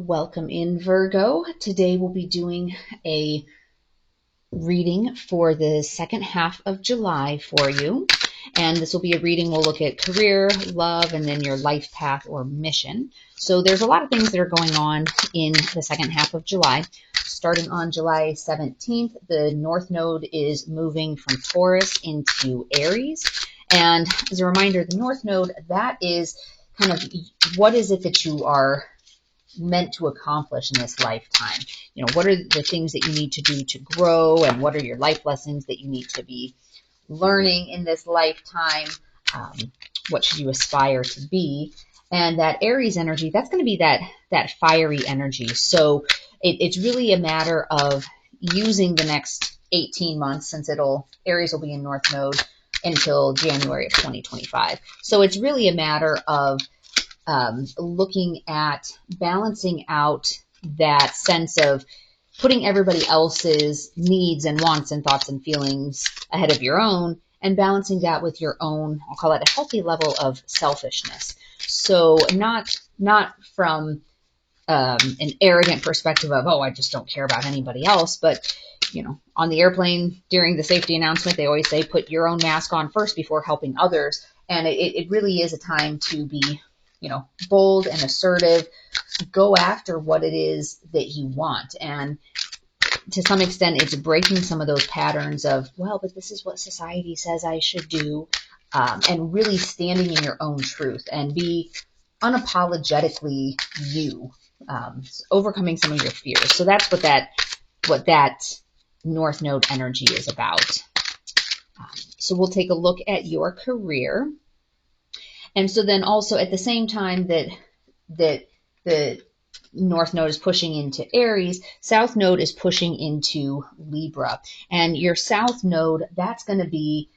Welcome in, Virgo. Today we'll be doing a reading for the second half of July for you. And this will be a reading. We'll look at career, love, and then your life path or mission. So there's a lot of things that are going on in the second half of July. Starting on July 17th, the North Node is moving from Taurus into Aries. And as a reminder, the North Node, that is kind of what is it that you are meant to accomplish in this lifetime. You know, what are the things that you need to do to grow, and what are your life lessons that you need to be learning in this lifetime? What should you aspire to be? And that Aries energy, that's going to be that fiery energy. So it's really a matter of using the next 18 months, since Aries will be in North Node until January of 2025. So it's really a matter of looking at balancing out that sense of putting everybody else's needs and wants and thoughts and feelings ahead of your own, and balancing that with your own, I'll call it a healthy level of selfishness. So not from an arrogant perspective of, oh, I just don't care about anybody else, but you know, on the airplane during the safety announcement, they always say, put your own mask on first before helping others. And it really is a time to be, you know, bold and assertive, go after what it is that you want. And to some extent, it's breaking some of those patterns of, well, but this is what society says I should do, and really standing in your own truth and be unapologetically you, overcoming some of your fears. So that's what that North Node energy is about. So we'll take a look at your career. And so then also at the same time that the North Node is pushing into Aries, South Node is pushing into Libra. And your South Node, that's going to be,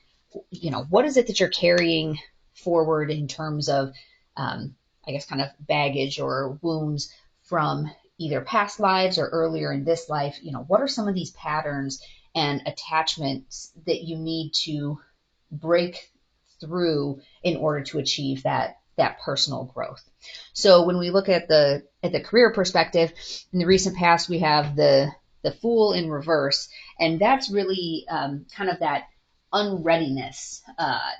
you know, what is it that you're carrying forward in terms of, I guess, kind of baggage or wounds from either past lives or earlier in this life. You know, what are some of these patterns and attachments that you need to break through in order to achieve that personal growth? So when we look at the career perspective, in the recent past, we have the Fool in reverse, and that's really kind of that unreadiness.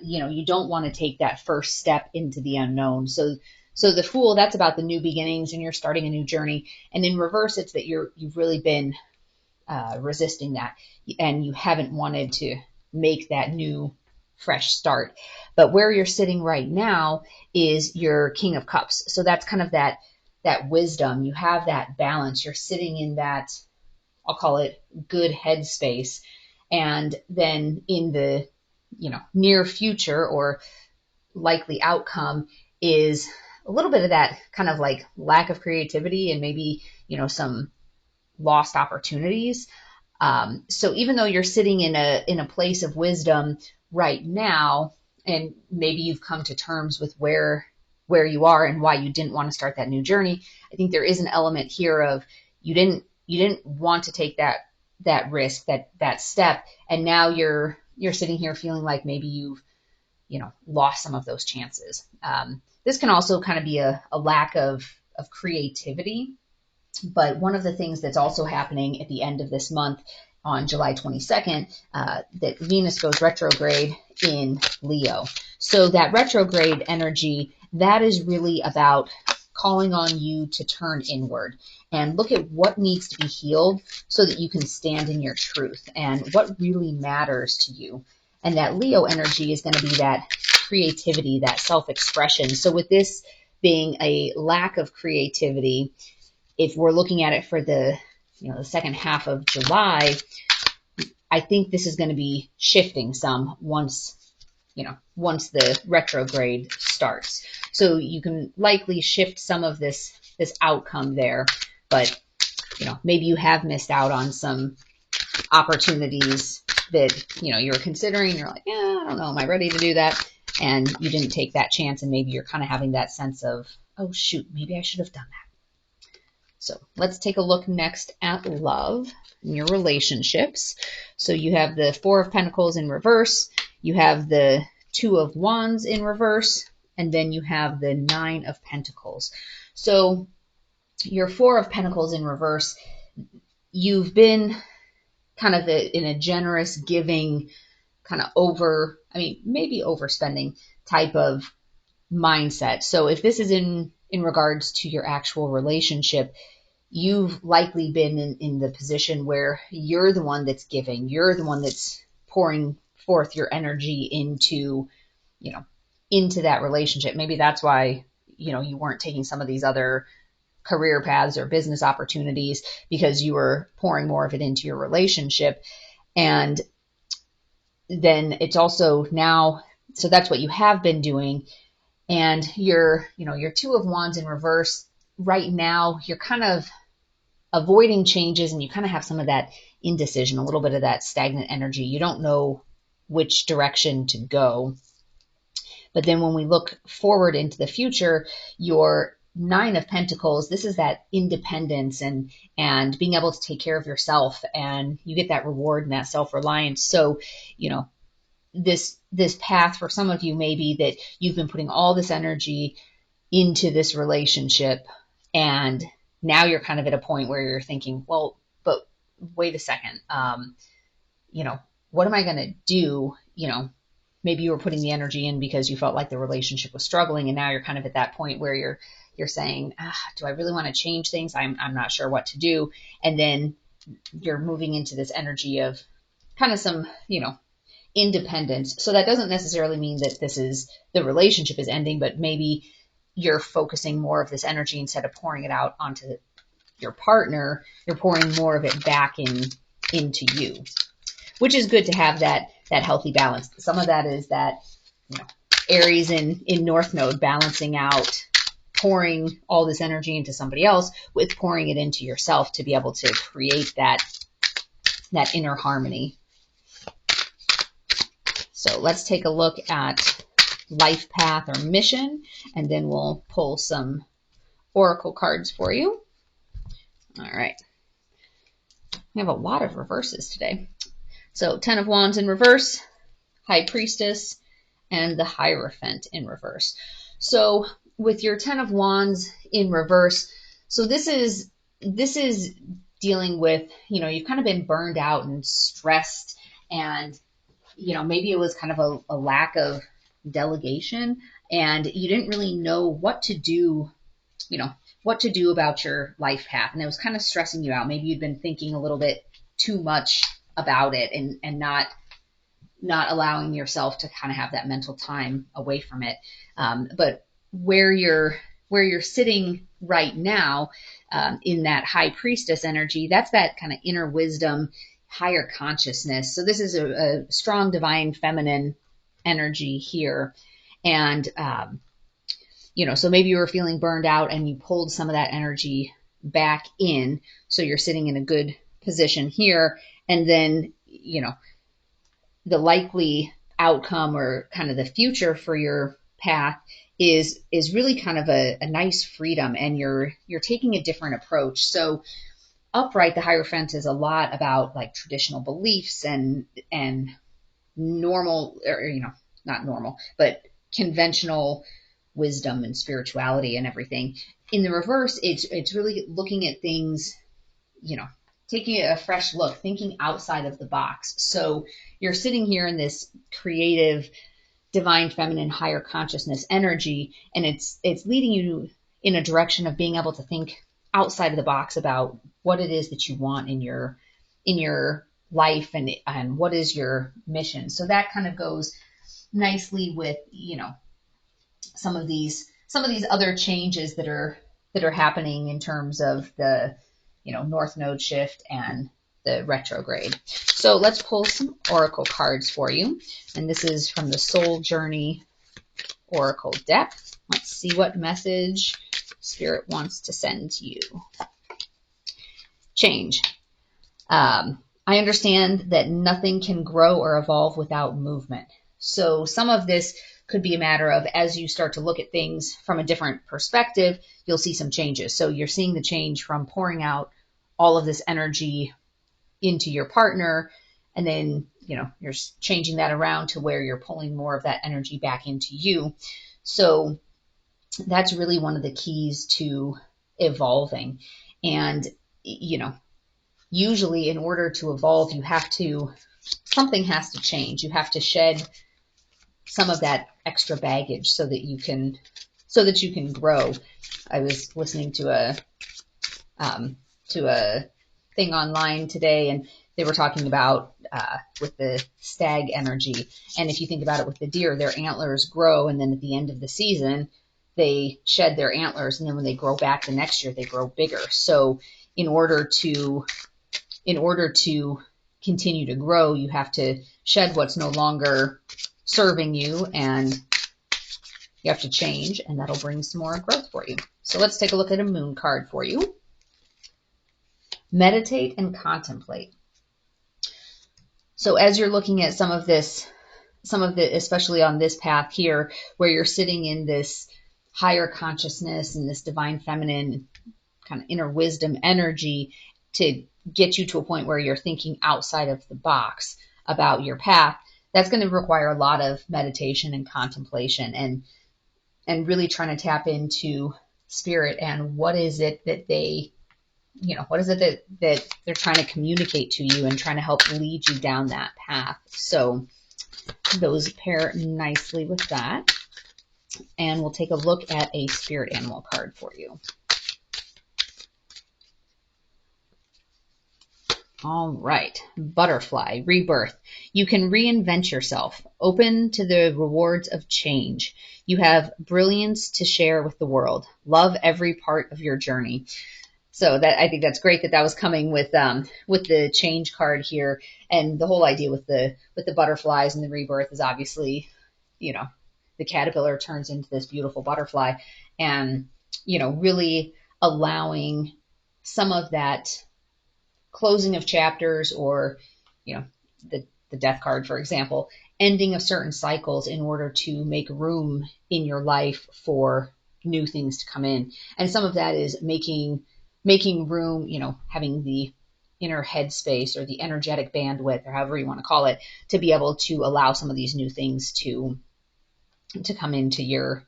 You know, you don't want to take that first step into the unknown. So the Fool, that's about the new beginnings, and you're starting a new journey. And in reverse, it's that you've really been resisting that, and you haven't wanted to make that new fresh start. But where you're sitting right now is your King of Cups. So that's kind of that wisdom. You have that balance. You're sitting in that, I'll call it, good headspace. And then in the, you know, near future or likely outcome is a little bit of that kind of like lack of creativity and maybe, you know, some lost opportunities. So even though you're sitting in a place of wisdom right now, and maybe you've come to terms with where you are and why you didn't want to start that new journey, I think there is an element here of you didn't want to take that risk, that step, and now you're sitting here feeling like maybe you've, you know, lost some of those chances. This can also kind of be a lack of creativity. But one of the things that's also happening at the end of this month, on July 22nd, that Venus goes retrograde in Leo. So that retrograde energy, that is really about calling on you to turn inward and look at what needs to be healed so that you can stand in your truth and what really matters to you. And that Leo energy is going to be that creativity, that self-expression. So with this being a lack of creativity, if we're looking at it for the second half of July, I think this is going to be shifting some once the retrograde starts. So you can likely shift some of this outcome there, but you know, maybe you have missed out on some opportunities that, you know, you're considering. You're like, yeah, I don't know, am I ready to do that? And you didn't take that chance, and maybe you're kind of having that sense of, oh shoot, maybe I should have done that. So let's take a look next at love and your relationships. So you have the Four of Pentacles in reverse, you have the Two of Wands in reverse, and then you have the Nine of Pentacles. So your Four of Pentacles in reverse, you've been kind of in a generous, giving, kind of maybe overspending type of mindset. So if this is in regards to your actual relationship, you've likely been in the position where you're the one that's giving, you're the one that's pouring forth your energy into, into that relationship. Maybe that's why, you weren't taking some of these other career paths or business opportunities, because you were pouring more of it into your relationship. And then it's also now, so that's what you have been doing. And your Two of Wands in reverse, right now, you're kind of avoiding changes, and you kind of have some of that indecision, a little bit of that stagnant energy. You don't know which direction to go. But then when we look forward into the future, your Nine of Pentacles, this is that independence and being able to take care of yourself, and you get that reward and that self-reliance. So, this path for some of you may be that you've been putting all this energy into this relationship, and now you're kind of at a point where you're thinking, well, but wait a second, what am I going to do? Maybe you were putting the energy in because you felt like the relationship was struggling, and now you're kind of at that point where you're saying, do I really want to change things? I'm not sure what to do. And then you're moving into this energy of kind of some, independence. So that doesn't necessarily mean that the relationship is ending, but maybe you're focusing more of this energy, instead of pouring it out onto your partner, you're pouring more of it back into you, which is good to have that healthy balance. Some of that is that, Aries in North Node balancing out, pouring all this energy into somebody else with pouring it into yourself to be able to create that inner harmony. So let's take a look at life path or mission, and then we'll pull some oracle cards for you. All right. We have a lot of reverses today. So 10 of Wands in reverse, High Priestess, and the Hierophant in reverse. So with your 10 of Wands in reverse, so this is dealing with, you've kind of been burned out and stressed, and maybe it was kind of a lack of delegation, and you didn't really know what to do, about your life path. And it was kind of stressing you out. Maybe you'd been thinking a little bit too much about it, and not allowing yourself to kind of have that mental time away from it. But where you're sitting right now, in that High Priestess energy, that's that kind of inner wisdom, higher consciousness. So this is a strong divine feminine energy here. And, so maybe you were feeling burned out and you pulled some of that energy back in. So you're sitting in a good position here. And then, the likely outcome, or kind of the future for your path, is really kind of a nice freedom, and you're taking a different approach. So upright, the Hierophant is a lot about like traditional beliefs and normal, or not normal, but conventional wisdom and spirituality and everything. In the reverse, it's really looking at things, taking a fresh look, thinking outside of the box. So you're sitting here in this creative, divine, feminine, higher consciousness energy, and it's leading you in a direction of being able to think outside of the box about what it is that you want in your life, and what is your mission. So that kind of goes nicely with, some of these other changes that are happening in terms of the, North Node shift and the retrograde. So let's pull some oracle cards for you. And this is from the Soul Journey Oracle deck. Let's see what message Spirit wants to send to you. Change. I understand that nothing can grow or evolve without movement. So some of this could be a matter of, as you start to look at things from a different perspective, you'll see some changes. So you're seeing the change from pouring out all of this energy into your partner, and then, you're changing that around to where you're pulling more of that energy back into you. So that's really one of the keys to evolving. And, usually in order to evolve, something has to change. You have to shed some of that extra baggage so that you can grow. I was listening to a thing online today, and they were talking about with the stag energy. And if you think about it with the deer, their antlers grow, and then at the end of the season, they shed their antlers, and then when they grow back the next year, they grow bigger. So in order to continue to grow, you have to shed what's no longer serving you, and you have to change, and that'll bring some more growth for you. So let's take a look at a moon card for you. Meditate and contemplate. So as you're looking at some of the, especially on this path here, where you're sitting in this higher consciousness and this divine feminine kind of inner wisdom energy to get you to a point where you're thinking outside of the box about your path, that's going to require a lot of meditation and contemplation, and really trying to tap into spirit and what is it that that they're trying to communicate to you and trying to help lead you down that path. So those pair nicely with that. And we'll take a look at a spirit animal card for you. All right, butterfly, rebirth. You can reinvent yourself, open to the rewards of change. You have brilliance to share with the world. Love every part of your journey. So I think that's great that was coming with the change card here. And the whole idea with the butterflies and the rebirth is obviously, the caterpillar turns into this beautiful butterfly, and, really allowing some of that closing of chapters, or, the death card, for example, ending of certain cycles in order to make room in your life for new things to come in. And some of that is making room, having the inner headspace or the energetic bandwidth, or however you want to call it, to be able to allow some of these new things to come into your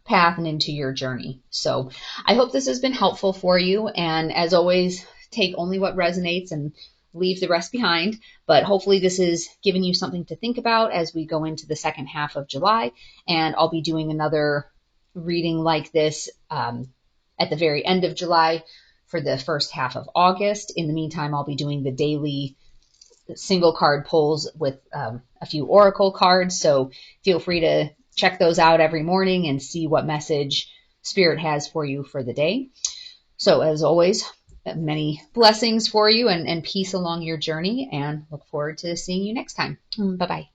path and into your journey. So I hope this has been helpful for you. And as always, take only what resonates and leave the rest behind. But hopefully this is giving you something to think about as we go into the second half of July. And I'll be doing another reading like this at the very end of July for the first half of August. In the meantime, I'll be doing the daily single card pulls with a few oracle cards. So feel free to check those out every morning and see what message Spirit has for you for the day. So as always, many blessings for you and peace along your journey, and look forward to seeing you next time. Bye-bye.